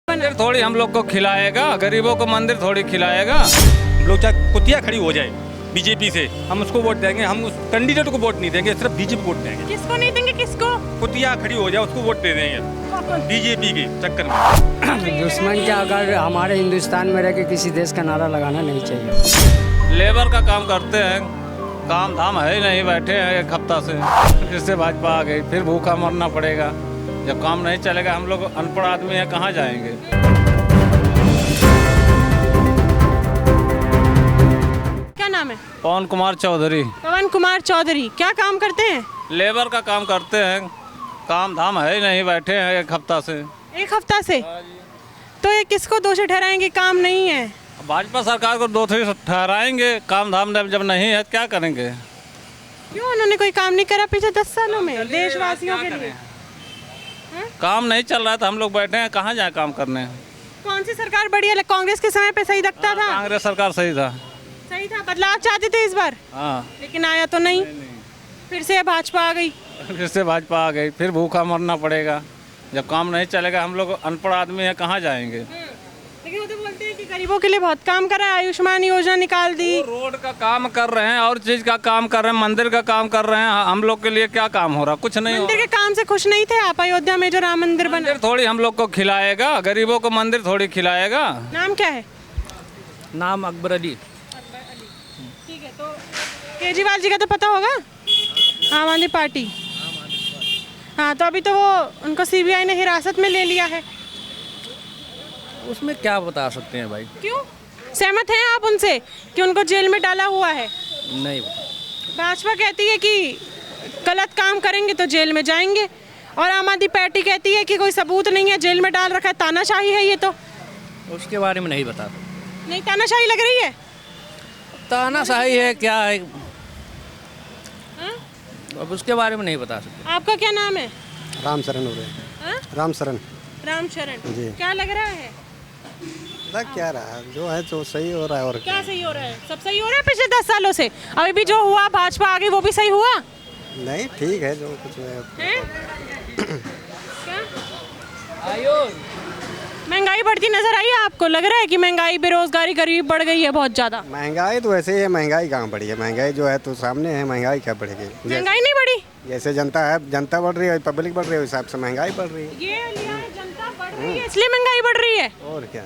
मंदिर थोड़ी हम लोग को खिलाएगा, गरीबों को मंदिर थोड़ी खिलाएगा। हम लोग चाहे कुतिया खड़ी हो जाए बीजेपी से, हम उसको वोट देंगे, हम उस कैंडिडेट को वोट नहीं देंगे, सिर्फ बीजेपी को वोट देंगे। किसको नहीं देंगे? किसको? कुतिया खड़ी हो जाए उसको वोट दे देंगे बीजेपी के चक्कर में। दुश्मन के अगर हमारे हिंदुस्तान में रह के किसी देश का नारा लगाना नहीं चाहिए। लेबर का काम करते हैं, काम धाम है ही नहीं, बैठे हैं एक हफ्ता से। फिर से भाजपा आ गई, फिर भूखा मरना पड़ेगा। जब काम नहीं चलेगा, हम लोग अनपढ़ आदमी हैं, कहाँ जाएंगे? क्या नाम है? पवन कुमार चौधरी। पवन कुमार चौधरी क्या काम करते हैं? लेबर का काम करते हैं, काम धाम है ही नहीं, बैठे हैं एक हफ्ता से। एक हफ्ता से? तो ये किसको दोषी ठहराएंगे? काम नहीं है। भाजपा सरकार को दोषी ठहराएंगे, काम धाम जब नहीं है क्या करेंगे? क्यों उन्होंने कोई काम नहीं करा पिछले 10 सालों में देशवासियों के लिए? काम नहीं चल रहा है तो हम लोग बैठे हैं, कहाँ जाए काम करने? कौन सी सरकार बढ़िया? कांग्रेस के समय पे सही लगता था। कांग्रेस सरकार सही था। सही था, बदलाव चाहते थे इस बार, हाँ, लेकिन आया तो नहीं। फिर से भाजपा आ गई। फिर से भाजपा आ गई, फिर भूखा मरना पड़ेगा। जब काम नहीं चलेगा, हम लोग अनपढ़ आदमी हैं, कहाँ जाएंगे? लेकिन वो तो बोलते हैं कि गरीबों के लिए बहुत काम करा है, आयुष्मान योजना निकाल दी। रोड का काम कर रहे हैं और चीज का काम कर रहे हैं, मंदिर का काम कर रहे हैं। हम लोग के लिए क्या काम हो रहा? कुछ नहीं। मंदिर के काम से खुश नहीं थे आप? अयोध्या में जो राम मंदिर बना, मंदिर थोड़ी हम लोग को खिलाएगा, गरीबों को मंदिर थोड़ी खिलाएगा। नाम क्या है? नाम अकबर अली। ठीक है, तो केजरीवाल जी का तो पता होगा, आम आदमी पार्टी। हाँ, तो अभी तो वो उनको सीबीआई ने हिरासत में ले लिया है। उसमें क्या बता सकते हैं भाई? क्यों? सहमत हैं आप उनसे कि उनको जेल में डाला हुआ है? नहीं बता। भाजपा कहती है कि गलत काम करेंगे तो जेल में जाएंगे, और आम आदमी पार्टी कहती है कि कोई सबूत नहीं है, जेल में डाल रखा है, तानाशाही है। ये तो उसके बारे में नहीं बता। नहीं, तानाशाही लग रही है। तानाशाही है क्या है? हाँ? अब उसके बारे में नहीं बता सकते। आपका क्या नाम है? रामशरण हो रहे हैं। हाँ? रामशरण। रामशरण जी। क्या लग रहा है? लग क्या रहा है? जो है तो सही हो रहा है। और क्या सही हो रहा है? सब सही हो रहा है पिछले 10 सालों से। अभी भी जो हुआ, भाजपा आ गई, वो भी सही हुआ नहीं, ठीक है जो कुछ है। है? क्या महंगाई बढ़ती नजर आई है आपको? लग रहा है कि महंगाई, बेरोजगारी, गरीबी बढ़ गई है बहुत ज्यादा? महंगाई तो वैसे ही है, महंगाई कहाँ बढ़ी है? महंगाई जो है तो सामने है, महंगाई क्या बढ़ेगी? महंगाई नहीं बढ़ी? जैसे जनता है, जनता बढ़ रही है, पब्लिक बढ़ रही है, उस हिसाब से महंगाई बढ़ रही है। ये लिया है, जनता बढ़ रही है इसलिए महंगाई बढ़ रही है। और क्या?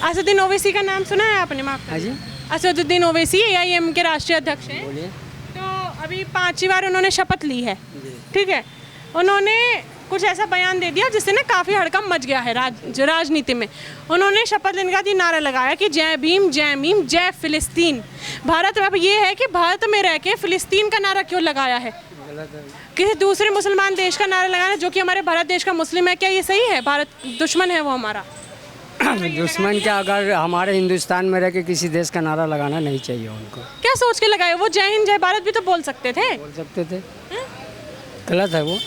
असदुद्दीन ओवैसी का नाम सुना है आपने? माफ हाँ जी। असदुद्दीन ओवैसी AIM के राष्ट्रीय अध्यक्ष हैं। बोलिए। तो अभी 5वीं बार उन्होंने शपथ ली है, ठीक है। उन्होंने कुछ ऐसा बयान दे दिया जिससे ना काफ़ी हड़कंप मच गया है राजनीति में। उन्होंने शपथ लेने के बाद ये नारा लगाया कि जय भीम, जय मीम, जय फिलिस्तीन। भारत अब ये है कि भारत में रह के फिलिस्तीन का नारा क्यों लगाया है? किसी दूसरे मुसलमान देश का नारा लगाना, जो कि हमारे भारत देश का मुस्लिम है, क्या ये सही है? भारत दुश्मन है वो हमारा। दुश्मन के अगर हमारे हिंदुस्तान में रह के किसी देश का नारा लगाना नहीं चाहिए उनको। क्या सोच के लगाए? वो जय हिंद जय भारत भी तो बोल सकते थे। बोल सकते थे। गलत है वो।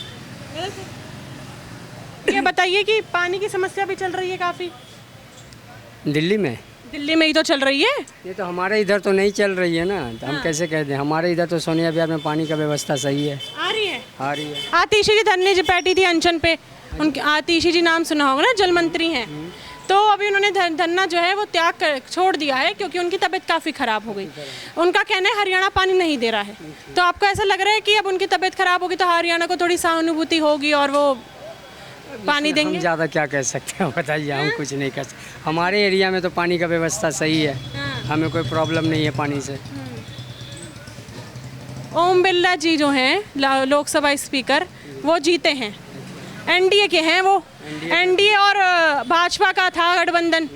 ये बताइए कि पानी की समस्या भी चल रही है काफ़ी दिल्ली में। दिल्ली में ही तो चल रही है। ये तो हमारे इधर तो नहीं चल रही है ना, तो हम कैसे कह दें? हमारे इधर तो सोनिया बिहार में पानी का व्यवस्था सही है। आ रही है। आ रही है। आतिशी जी धरने जी बैठी थी अनशन पे, उनके आतिशी जी नाम सुना होगा ना, जल मंत्री हैं। तो अभी उन्होंने धरना जो है वो त्याग कर छोड़ दिया है, क्योंकि उनकी तबीयत काफ़ी ख़राब हो गई। उनका कहना है हरियाणा पानी नहीं दे रहा है। तो आपको ऐसा लग रहा है कि अब उनकी तबीयत ख़राब होगी तो हरियाणा को थोड़ी सहानुभूति होगी और वो पानी देंगे? हम ज़्यादा क्या कह सकते हैं बताइए? हम कुछ नहीं कर सकते। हमारे एरिया में तो पानी का व्यवस्था सही है। हमें कोई प्रॉब्लम नहीं है पानी से। ओम बिरला जी जो हैं लोकसभा स्पीकर, वो जीते हैं, NDA के हैं वो। NDA और भाजपा का था गठबंधन।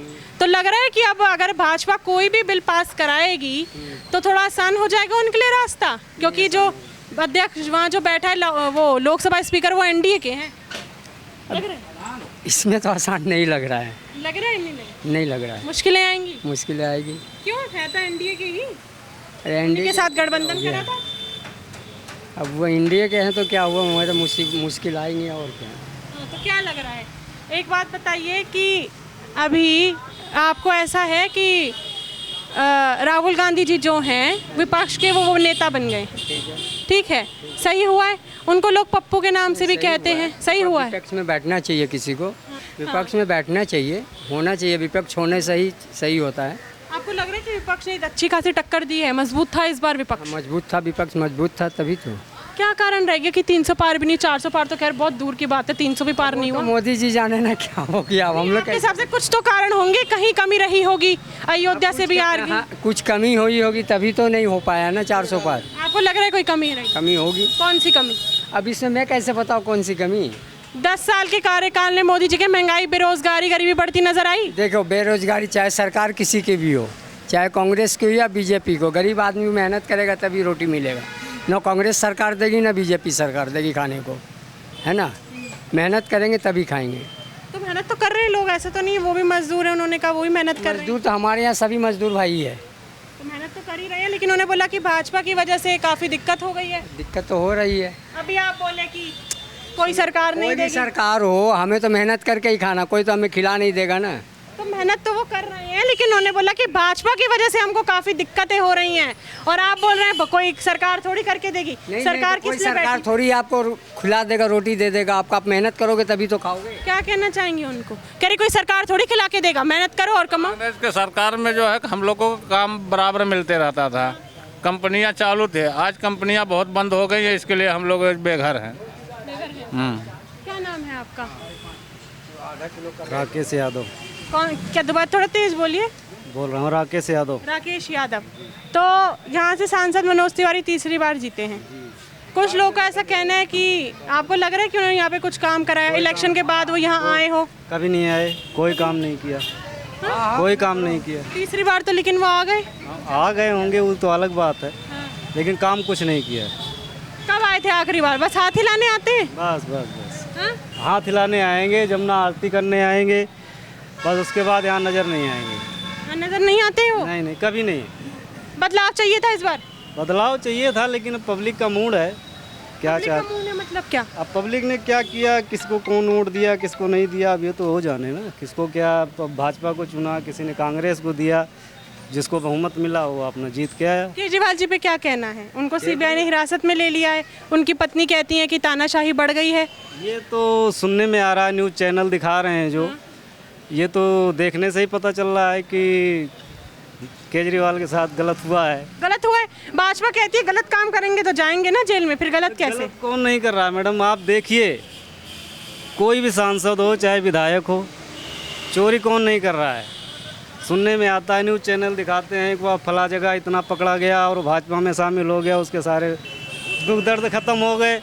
तो लग रहा है कि अब अगर भाजपा कोई भी बिल पास कराएगी तो थोड़ा आसान हो जाएगा उनके लिए रास्ता, क्योंकि जो अध्यक्ष वहाँ जो बैठा है वो लोकसभा स्पीकर, वो NDA के हैं। लग रहा है? इसमें तो आसान नहीं लग रहा है। लग रहा है नहीं लग रहा है। मुश्किलें आएंगी। मुश्किलें आएगी। क्यों? है तो NDA के ही, एनडीए के साथ गठबंधन करा था। अब वो इंडिया के हैं तो क्या हुआ? मुझे तो मुश्किल आएंगी और क्या। तो क्या लग रहा है? एक बात बताइए कि अभी आपको ऐसा है कि राहुल गांधी जी जो हैं विपक्ष के, वो नेता बन गए, ठीक है, सही हुआ है? उनको लोग पप्पू के नाम से भी कहते हैं, सही हुआ है? विपक्ष में बैठना चाहिए किसी को, विपक्ष में बैठना चाहिए, होना चाहिए, विपक्ष होने से ही सही होता है। आपको लग रहा है कि विपक्ष ने अच्छी खासी टक्कर दी है, मजबूत था इस बार विपक्ष? मजबूत था विपक्ष, मजबूत था तभी तो। क्या कारण रह गया कि 300 पार भी नहीं, 400 पार तो खैर बहुत दूर की बात है, 300 भी पार नहीं तो हुआ? मोदी जी जाने ना क्या हो गया, अब हम लोग आपके हिसाब से कुछ तो कारण होंगे, कहीं कमी रही होगी, अयोध्या से भी आ रही। हाँ, कुछ कमी हुई होगी तभी तो नहीं हो पाया ना 400 पार। आपको लग रहा है कोई कमी रही? कमी होगी। कौन सी कमी? अब इसमें मैं कैसे बताऊँ कौन सी कमी? 10 साल के कार्यकाल में मोदी जी के महंगाई, बेरोजगारी, गरीबी बढ़ती नजर आई। देखो बेरोजगारी चाहे सरकार किसी की भी हो, चाहे कांग्रेस की हो या बीजेपी को, गरीब आदमी मेहनत करेगा तभी रोटी मिलेगा। ना कांग्रेस सरकार देगी ना बीजेपी सरकार देगी खाने को, है ना। मेहनत करेंगे तभी खाएंगे। तो मेहनत तो कर रहे हैं लोग, ऐसा तो नहीं है वो भी मजदूर है, उन्होंने कहा वो भी मेहनत कर रहे हैं। मजदूर तो हमारे यहाँ सभी मजदूर भाई है। तो मेहनत तो कर ही रहे हैं, लेकिन उन्होंने बोला कि भाजपा की वजह से काफी दिक्कत हो गई है। दिक्कत तो हो रही है। अभी आप बोले कि कोई सरकार नहीं कोई भी देगी। सरकार हो, हमें तो मेहनत करके ही खाना, कोई तो हमें खिला नहीं देगा ना। तो मेहनत तो वो कर रहे हैं, लेकिन उन्होंने बोला कि भाजपा की वजह से हमको काफी दिक्कतें हो रही हैं, और आप बोल रहे हैं कोई सरकार थोड़ी करके देगी। सरकार तो कोई किस लिए सरकार बैठी? थोड़ी आपको खिला देगा, रोटी दे देगा आपको, आप मेहनत करोगे तभी तो खाओगे। क्या कहना चाहेंगे उनको? कह रही कोई सरकार थोड़ी खिला के देगा, मेहनत करो और कमाओ। कांग्रेस के सरकार में जो है हम लोगों को काम बराबर मिलते रहता था, कंपनियां चालू थे, आज कंपनियां बहुत बंद हो गई है, इसके लिए हम लोग बेघर हैं। क्या नाम है आपका? राकेश यादव कौन? क्या दोबारा थोड़ा तेज बोलिए। बोल रहा हूँ, राकेश यादव। राकेश यादव। तो यहाँ से सांसद मनोज तिवारी तीसरी बार जीते हैं। कुछ लोगों का ऐसा कहना है कि आपको लग रहा है कि उन्होंने यहाँ पे कुछ काम कराया, इलेक्शन के बाद वो यहाँ आए हो? कभी नहीं आए, कोई काम नहीं किया, कोई काम नहीं किया। तीसरी बार तो लेकिन वो आ गए। आ गए होंगे वो तो अलग बात है, लेकिन काम कुछ नहीं किया। कब आए थे आखिरी बार? बस हाथ हिलाने आते हैं? बस बस बस हाँ? हाथ हिलाने आएंगे, जमुना आरती करने आएंगे, बस उसके बाद यहाँ नज़र नहीं आएंगे। हाँ, नजर नहीं आते हो? नहीं, कभी नहीं। बदलाव चाहिए था इस बार? बदलाव चाहिए था, लेकिन अब पब्लिक का मूड है, क्या पब्लिक का मुंह ने मतलब क्या? अब पब्लिक ने क्या किया, किसको कौन वोट दिया, किसको नहीं दिया, अब ये तो हो जाने ना। किसको क्या, भाजपा को चुना, किसी ने कांग्रेस को दिया, जिसको बहुमत मिला वो अपना जीत के आया। केजरीवाल जी पे क्या कहना है? उनको सीबीआई ने हिरासत में ले लिया है, उनकी पत्नी कहती है कि तानाशाही बढ़ गई है। ये तो सुनने में आ रहा है, न्यूज़ चैनल दिखा रहे हैं जो, ये तो देखने से ही पता चल रहा है कि केजरीवाल के साथ गलत हुआ है। गलत हुआ है? भाजपा कहती है गलत काम करेंगे तो जाएंगे ना जेल में, फिर गलत कैसे? गलत कौन नहीं कर रहा है मैडम, आप देखिए, कोई भी सांसद हो चाहे विधायक हो, चोरी कौन नहीं कर रहा है। सुनने में आता है, न्यूज़ चैनल दिखाते हैं कि वह फला जगह इतना पकड़ा गया और भाजपा में शामिल हो गया, उसके सारे दुख दर्द खत्म हो गए।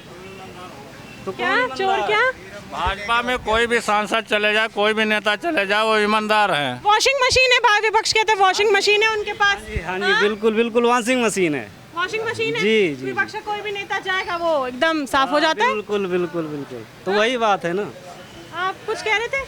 तो क्या चोर क्या? भाजपा में कोई भी सांसद चले जाए, कोई भी नेता चले जाए, वो ईमानदार हैं। वॉशिंग मशीन है, भाई विपक्ष कहते हैं वॉशिंग मशीन है उनके पास। हाँ जी, बिल्कुल बिल्कुल वॉशिंग मशीन है। वॉशिंग मशीन है? जी, जी। विपक्ष का कोई भी नेता जाएगा वो एकदम साफ हो जाता है। बिल्कुल बिल्कुल बिल्कुल, तो वही बात है ना। आप कुछ कह रहे थे?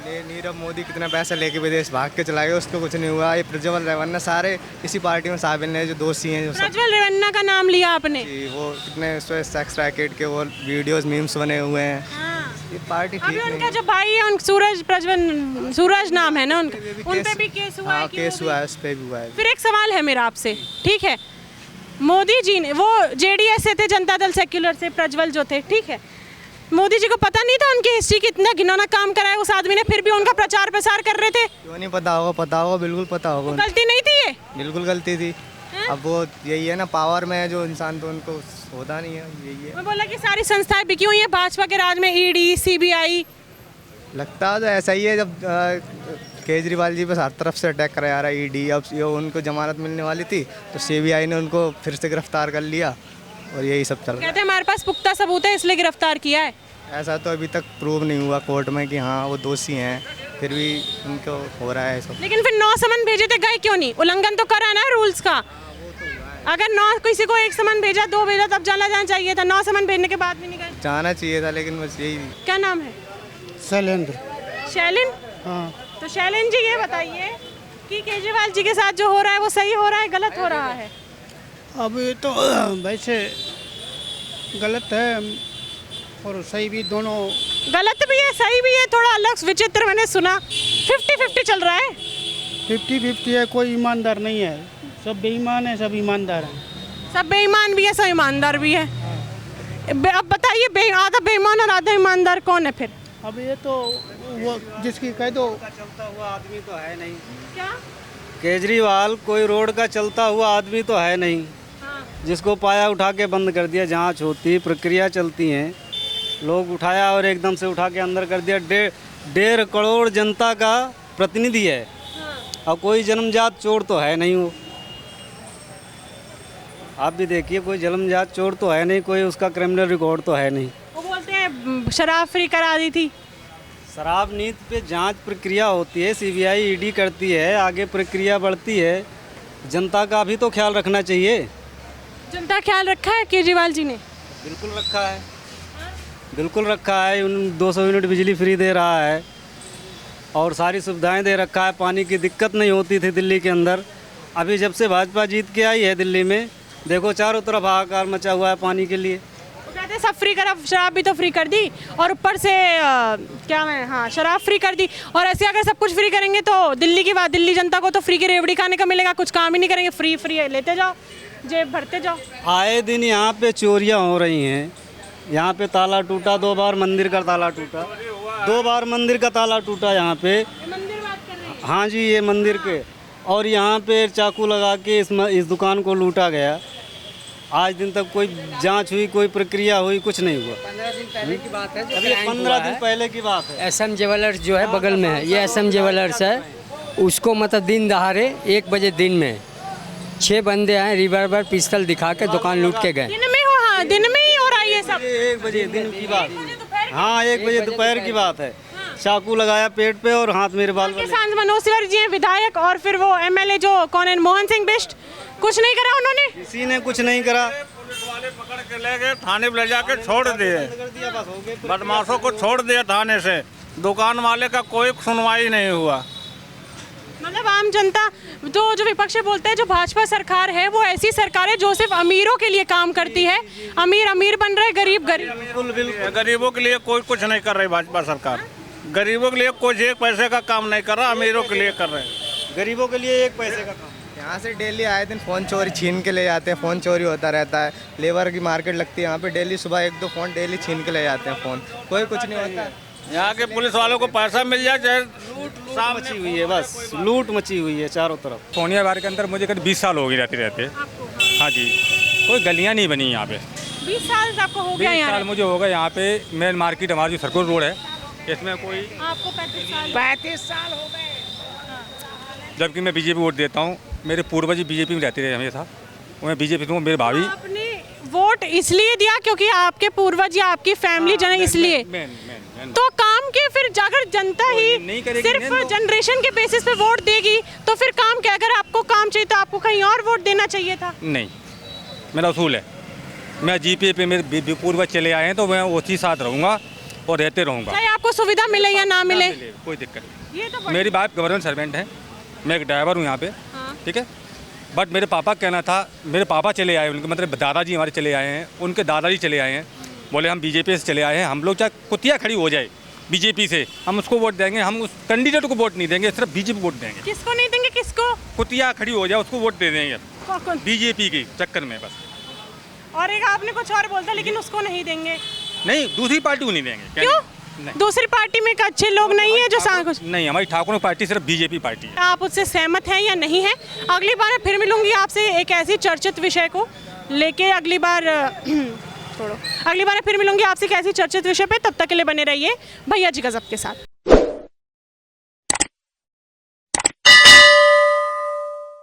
नीरव मोदी कितना पैसा लेके विदेश भाग के चला गया, उसको कुछ नहीं हुआ। ये प्रज्वल रेवन्ना सारे इसी पार्टी में शामिल हैं, जो दोषी हैं, जो सब। प्रज्वल रेवन्ना का नाम लिया आपने? जी, वो कितने सेक्स रैकेट के वो वीडियोस मीम्स बने हुए हैं। हाँ। ये पार्टी अभी ठीक नहीं उनका जो भाई है, उन सूरज नाम है ना उनका, उन पे भी केस हुआ है हाँ, कि केस वो भी- हुआ है, उस पर भी हुआ है। फिर एक सवाल है मेरा आपसे, ठीक है? मोदी जी ने, वो जेडीएस से थे, जनता दल सेक्युलर से, प्रज्वल जो थे, ठीक है? मोदी जी को पता नहीं था उनकी हिस्ट्री कितना घिनौना काम करा है उस आदमी ने, फिर भी उनका प्रचार प्रसार कर रहे थे? क्यों नहीं पता होगा, पता होगा, बिल्कुल पता होगा। गलती नहीं थी ये? बिल्कुल गलती थी। अब वो यही है ना, पावर में है जो इंसान, तो उनको होता नहीं है, यही है। मैं बोला कि सारी संस्थाएं बिकी हुई हैं भाजपा के राज में, ईडी, सीबीआई। लगता है तो ऐसा ही है, जब केजरीवाल जी बस हर तरफ से अटैक करा जा रहा है ईडी। अब ये उनको जमानत मिलने वाली थी तो सीबीआई ने उनको फिर से गिरफ्तार कर लिया, और यही सब चल रहा कहते हैं हमारे पास पुख्ता सबूत है इसलिए गिरफ्तार किया है। है। ऐसा तो अभी तक प्रूव नहीं हुआ कोर्ट में कि हाँ वो दोषी हैं, फिर भी उनको हो रहा है सब। लेकिन फिर 9 समन भेजे थे, गए क्यों नहीं? उल्लंघन तो करा ना रूल्स का। अगर 9 किसी को 1 समन भेजा, 2 भेजा, तब जाना चाहिए था। 9 समन भेजने के बाद भी नहीं गए। जाना चाहिए था, लेकिन बस यही। क्या नाम है? शैलेंद्र। शैलिन? हाँ, तो शैलिन जी ये बताइए कि केजरीवाल जी के साथ जो हो रहा है वो सही हो रहा है, गलत हो रहा है? अब ये तो वैसे गलत है और सही भी, दोनों। गलत भी है, सही भी है, थोड़ा अलग विचित्र मैंने सुना। 50-50 चल रहा है। 50-50 है, कोई ईमानदार नहीं है, सब बेईमान है, सब ईमानदार हैं। सब बेईमान भी है, सब ईमानदार भी है। अब बताइए, आधा बेईमान और आधा ईमानदार कौन है फिर? अब ये तो वो जिसकी कह दो चलता हुआ आदमी तो है नहीं। क्या? केजरीवाल कोई रोड का चलता हुआ आदमी तो है नहीं, जिसको पाया उठा के बंद कर दिया। जांच होती, प्रक्रिया चलती हैं, लोग उठाया और एकदम से उठा के अंदर कर दिया। 1.5 करोड़ जनता का प्रतिनिधि है और कोई जन्मजात चोर तो है नहीं वो। आप भी देखिए, कोई जन्मजात चोर तो है नहीं, कोई उसका क्रिमिनल रिकॉर्ड तो है नहीं। वो बोलते हैं शराब फ्री करा दी थी। शराब नीति पे जांच प्रक्रिया होती है, सीबीआई ईडी करती है, आगे प्रक्रिया बढ़ती है। जनता का भी तो ख्याल रखना चाहिए। जनता ख्याल रखा है केजरीवाल जी ने? बिल्कुल रखा है, बिल्कुल रखा है। उन 200 यूनिट बिजली फ्री दे रहा है और सारी सुविधाएं दे रखा है। पानी की दिक्कत नहीं होती थी दिल्ली के अंदर। अभी जब से भाजपा जीत के आई है दिल्ली में, देखो चारों तरफ हाहाकार मचा हुआ है पानी के लिए। वो कहते हैं सब फ्री करा, शराब भी तो फ्री कर दी और ऊपर से शराब फ्री कर दी। और ऐसे अगर सब कुछ फ्री करेंगे तो दिल्ली की बात, दिल्ली जनता को तो फ्री की रेवड़ी खाने का मिलेगा। कुछ काम ही नहीं करेंगे, फ्री फ्री लेते जाओ, जेब भरते जाओ। आए दिन यहाँ पे चोरियाँ हो रही हैं। यहाँ पे ताला टूटा, 2 बार मंदिर का ताला टूटा, 2 बार मंदिर का ताला टूटा यहाँ पे। मंदिर बात कर रहे हैं? हाँ जी, ये मंदिर के। और यहाँ पे चाकू लगा के इस दुकान को लूटा गया। आज दिन तक कोई जांच हुई, कोई प्रक्रिया हुई, कुछ नहीं हुआ। 15 दिन पहले की बात है। अभी 15 दिन पहले की बात है। SM ज्वेलर्स जो है बगल में है, ये SM ज्वेलर्स है। उसको मतलब दिन दहाड़े 1 बजे दिन में 6 बंदे आए, रिवॉल्वर पिस्टल दिखा के दुकान लूट के गए। दिन में हो? हाँ, दिन में ही हो रहा है ये सब। 1 बजे दिन की बात, हाँ 1 बजे दोपहर की बात है। चाकू लगाया पेट पे और हाथ में रिवॉल्वर। सांसद मनोज तिवारी जी हैं विधायक, और फिर वो MLA जो कौन है, मोहन सिंह बिष्ट, कुछ नहीं करा उन्होंने। किसी ने कुछ नहीं करा। पुलिस वाले पकड़ के ले गए, थाने में ले जाके छोड़ दिए। बदमाशों को छोड़ दिया थाने से। दुकान वाले का कोई सुनवाई नहीं हुआ। मतलब आम जनता तो जो विपक्ष बोलते हैं जो भाजपा सरकार है वो ऐसी सरकार है जो सिर्फ अमीरों के लिए काम करती है। अमीर अमीर बन रहे, गरीब गरीब। बिल्कुल बिल्कुल, गरीबों के लिए कोई कुछ नहीं कर रही भाजपा सरकार। गरीबों के लिए कोई 1 पैसे का काम नहीं कर रहा, अमीरों के लिए कर रहे हैं। गरीबों के लिए 1 पैसे का काम। यहाँ से डेली आए दिन फ़ोन चोरी छीन के ले जाते हैं। फ़ोन चोरी होता रहता है। लेबर की मार्केट लगती है यहाँ पे, डेली सुबह 1-2 फ़ोन डेली छीन के ले जाते हैं। फ़ोन कोई कुछ नहीं होता है। यहाँ के पुलिस वालों को पैसा मिल जाए, चाहे लूट मची हुई है, बस लूट मची हुई है चारों तरफ। सोनिया बार के अंदर मुझे करीब 20 साल हो गए रहते। हाँ जी, कोई गलियाँ नहीं बनी यहाँ पे। 20 साल आपको हो गया 20 यहाँ? साल मुझे हो गए यहाँ पे। मेन मार्केट हमारी जो सर्कुलर रोड है, इसमें कोई आपको 35 साल हो गए। जबकि मैं बीजेपी वोट देता हूँ। मेरे पूर्वज बीजेपी में रहते रहे हमेशा। मैं बीजेपी में, मेरे भाभी। आपने वोट इसलिए दिया क्योंकि आपके पूर्वज या आपकी फैमिली जन इसलिए? तो काम के फिर अगर जनता ही सिर्फ जनरेशन के बेसिस पे वोट देगी तो फिर काम क्या? अगर आपको काम चाहिए तो आपको कहीं और वोट देना चाहिए था। नहीं, मेरा उसूल है, मैं जीपीए पे मेरे पूर्वज चले आए हैं तो मैं उसी साथ रहूँगा और रहते रहूँगा, चाहे आपको सुविधा मिले या ना मिले। कोई दिक्कत नहीं। ये तो मेरी बाप गवर्नमेंट सर्वेंट है, मैं एक ड्राइवर हूँ यहाँ पे, ठीक है। बट मेरे पापा का कहना था, मेरे पापा चले आए, उनके मतलब दादाजी हमारे चले आए हैं, उनके दादाजी चले आए हैं, बोले हम बीजेपी से चले आए हैं। हम लोग चाहे कुतिया खड़ी हो जाए बीजेपी से, हम उसको वोट देंगे, हम उस कैंडिडेट को वोट नहीं देंगे, सिर्फ बीजेपी वोट देंगे। किसको नहीं देंगे? किसको? कुतिया खड़ी हो जाए उसको वोट दे देंगे, बीजेपी के चक्कर में बस। और एक आपने कुछ और बोलता लेकिन उसको नहीं देंगे। नहीं, दूसरी पार्टी को नहीं देंगे। क्यों? दूसरी पार्टी में अच्छे लोग नहीं है जो कुछ नहीं, हमारी ठाकुर पार्टी सिर्फ बीजेपी पार्टी है। आप उससे सहमत हैं या नहीं है? अगली बार फिर मिलूंगी आपसे एक ऐसी चर्चित विषय को लेके। अगली बार फिर मिलूंगी आपसे एक ऐसी चर्चित विषय पे। तब तक के लिए बने रहिए भैया जी गजब के साथ।